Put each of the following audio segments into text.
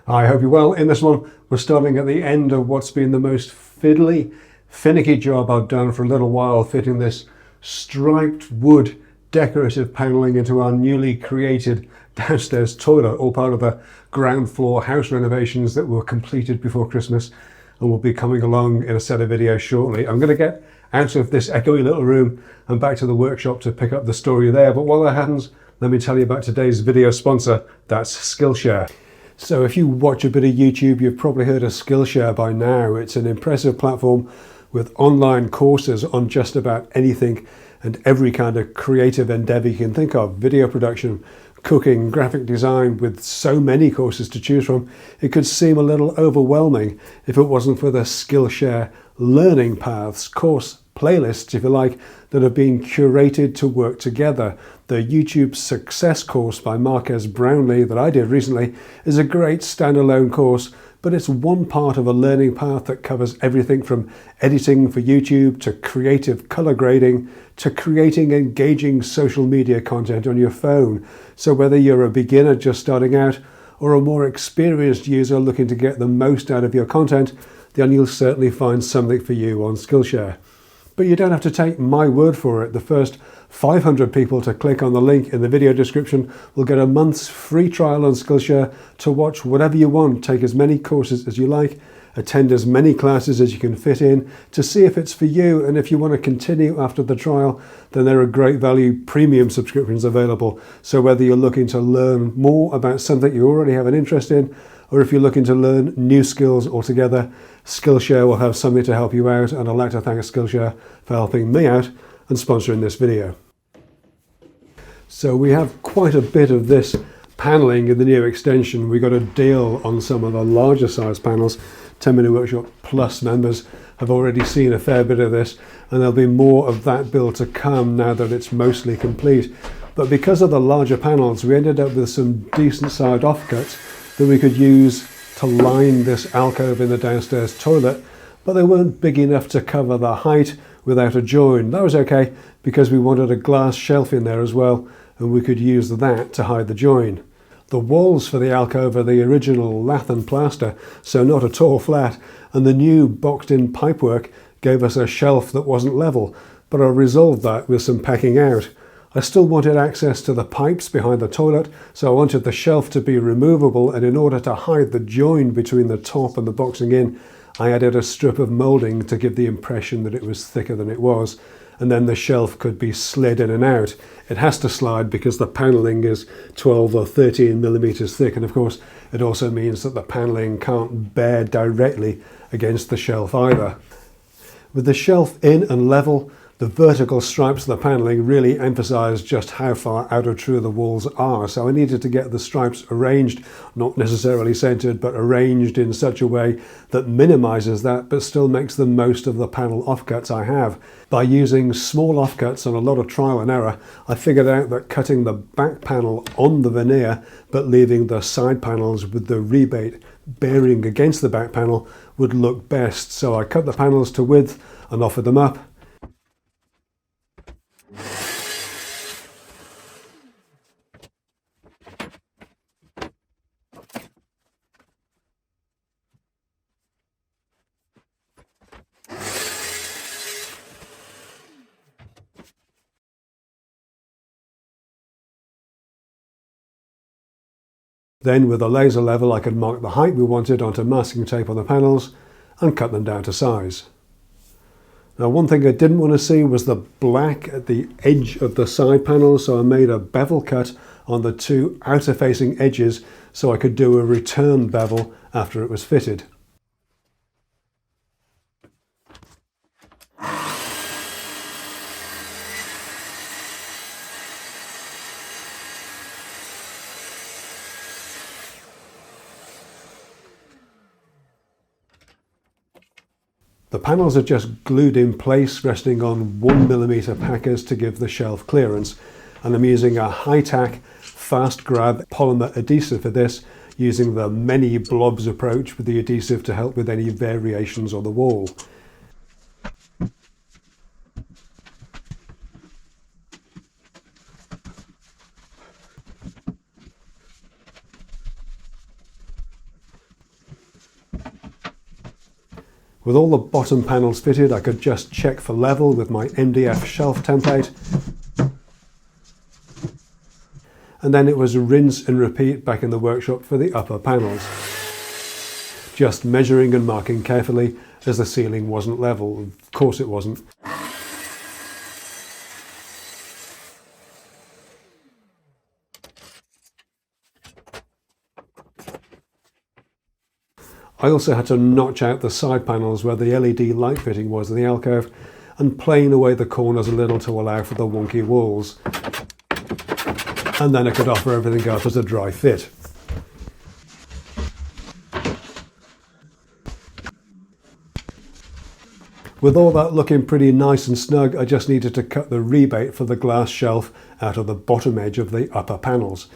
I hope you're well. In this one, we're starting at the end of what's been the most fiddly, finicky job I've done for a little while, fitting this striped wood decorative panelling into our newly created downstairs toilet, all part of the ground floor house renovations that were completed before Christmas and will be coming along in a set of videos shortly. I'm going to get out of this echoey little room and back to the workshop to pick up the story there. But while that happens, let me tell you about today's video sponsor, that's Skillshare. So if you watch a bit of YouTube, you've probably heard of Skillshare by now. It's an impressive platform with online courses on just about anything and every kind of creative endeavor you can think of. Video production, cooking, graphic design, with so many courses to choose from, it could seem a little overwhelming if it wasn't for the Skillshare learning paths, course playlists, if you like, that have been curated to work together. The YouTube Success course by Marques Brownlee that I did recently is a great standalone course, but it's one part of a learning path that covers everything from editing for YouTube to creative color grading to creating engaging social media content on your phone. So whether you're a beginner just starting out or a more experienced user looking to get the most out of your content, then you'll certainly find something for you on Skillshare. But you don't have to take my word for it. The first 500 people to click on the link in the video description will get a month's free trial on Skillshare to watch whatever you want, take as many courses as you like, attend as many classes as you can fit in to see if it's for you. And if you want to continue after the trial, then there are great value premium subscriptions available. So whether you're looking to learn more about something you already have an interest in, or if you're looking to learn new skills altogether, Skillshare will have something to help you out, and I'd like to thank Skillshare for helping me out and sponsoring this video. So we have quite a bit of this paneling in the new extension. We got a deal on some of the larger size panels. 10-Minute Workshop Plus members have already seen a fair bit of this, and there'll be more of that build to come now that it's mostly complete. But because of the larger panels, we ended up with some decent sized offcuts that we could use to line this alcove in the downstairs toilet, but they weren't big enough to cover the height without a join. That was okay because we wanted a glass shelf in there as well, and we could use that to hide the join. The walls for the alcove are the original lath and plaster, so not at all flat, and the new boxed in pipework gave us a shelf that wasn't level, but I resolved that with some packing out. I still wanted access to the pipes behind the toilet, so I wanted the shelf to be removable, and in order to hide the join between the top and the boxing in, I added a strip of moulding to give the impression that it was thicker than it was, and then the shelf could be slid in and out. It has to slide because the panelling is 12 or 13 millimeters thick, and of course it also means that the panelling can't bear directly against the shelf either. With the shelf in and level, the vertical stripes of the panelling really emphasize just how far out of true the walls are, so I needed to get the stripes arranged, not necessarily centered, but arranged in such a way that minimizes that but still makes the most of the panel offcuts I have. By using small offcuts and a lot of trial and error, I figured out that cutting the back panel on the veneer but leaving the side panels with the rebate bearing against the back panel would look best. So I cut the panels to width and offered them up. Then with a laser level I could mark the height we wanted onto masking tape on the panels and cut them down to size. Now one thing I didn't want to see was the black at the edge of the side panels, so I made a bevel cut on the two outer facing edges so I could do a return bevel after it was fitted. The panels are just glued in place, resting on 1mm packers to give the shelf clearance, and I'm using a high-tack, fast-grab polymer adhesive for this, using the many blobs approach with the adhesive to help with any variations on the wall. With all the bottom panels fitted, I could just check for level with my MDF shelf template. And then it was rinse and repeat back in the workshop for the upper panels. Just measuring and marking carefully as the ceiling wasn't level. Of course it wasn't. I also had to notch out the side panels where the LED light fitting was in the alcove and plane away the corners a little to allow for the wonky walls. And then I could offer everything up as a dry fit. With all that looking pretty nice and snug, I just needed to cut the rebate for the glass shelf out of the bottom edge of the upper panels.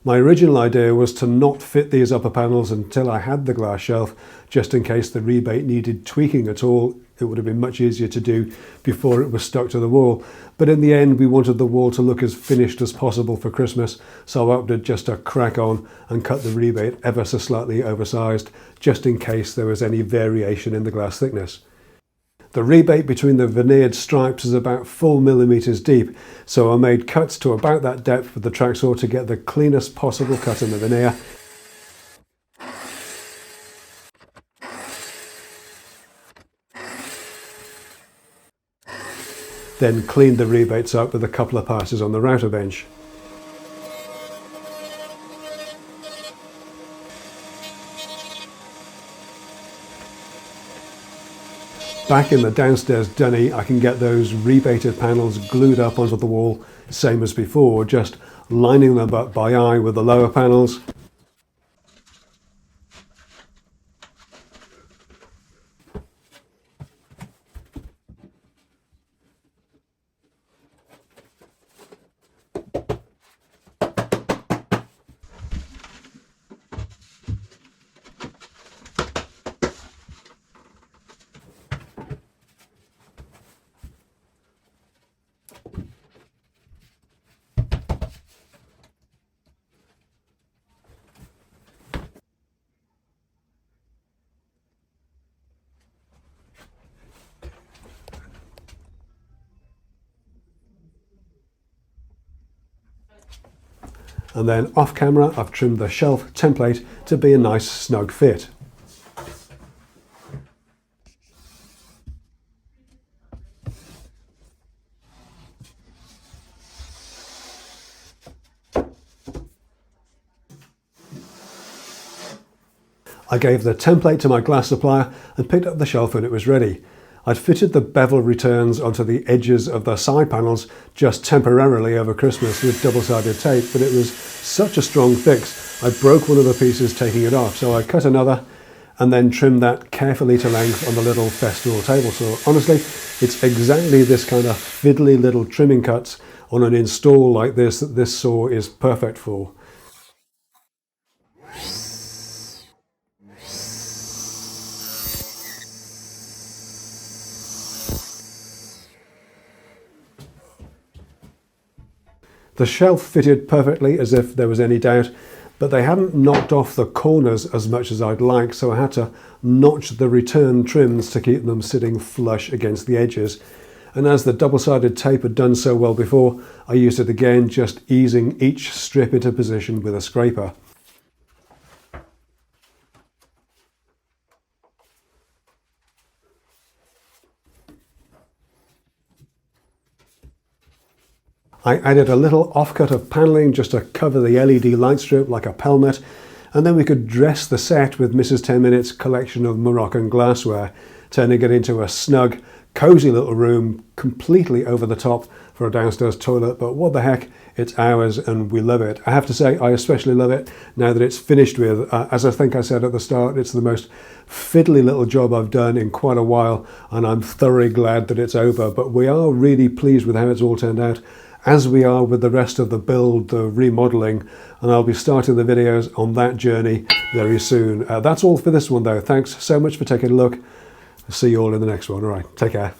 My original idea was to not fit these upper panels until I had the glass shelf, just in case the rebate needed tweaking at all. It would have been much easier to do before it was stuck to the wall. But in the end, we wanted the wall to look as finished as possible for Christmas, so I opted just to crack on and cut the rebate ever so slightly oversized, just in case there was any variation in the glass thickness. The rebate between the veneered stripes is about 4 millimeters deep, so I made cuts to about that depth with the track saw to get the cleanest possible cut in the veneer. Then cleaned the rebates up with a couple of passes on the router bench. Back in the downstairs dunny, I can get those rebated panels glued up onto the wall, same as before, just lining them up by eye with the lower panels. And then off camera, I've trimmed the shelf template to be a nice snug fit. I gave the template to my glass supplier and picked up the shelf when it was ready. I'd fitted the bevel returns onto the edges of the side panels just temporarily over Christmas with double-sided tape, but it was such a strong fix, I broke one of the pieces taking it off, so I cut another and then trimmed that carefully to length on the little Festool table saw. Honestly, it's exactly this kind of fiddly little trimming cuts on an install like this that this saw is perfect for. The shelf fitted perfectly as if there was any doubt, but they hadn't knocked off the corners as much as I'd like, so I had to notch the return trims to keep them sitting flush against the edges. And as the double-sided tape had done so well before, I used it again, just easing each strip into position with a scraper. I added a little offcut of panelling just to cover the LED light strip like a pelmet, and then we could dress the set with Mrs. 10 Minutes' collection of Moroccan glassware, turning it into a snug, cosy little room completely over the top for a downstairs toilet. But what the heck, it's ours and we love it. I have to say, I especially love it now that it's finished with. As I think I said at the start, it's the most fiddly little job I've done in quite a while, and I'm thoroughly glad that it's over. But we are really pleased with how it's all turned out, as we are with the rest of the build, the remodeling, and I'll be starting the videos on that journey very soon. That's all for this one though. Thanks so much for taking a look. See you all in the next one. All right, take care.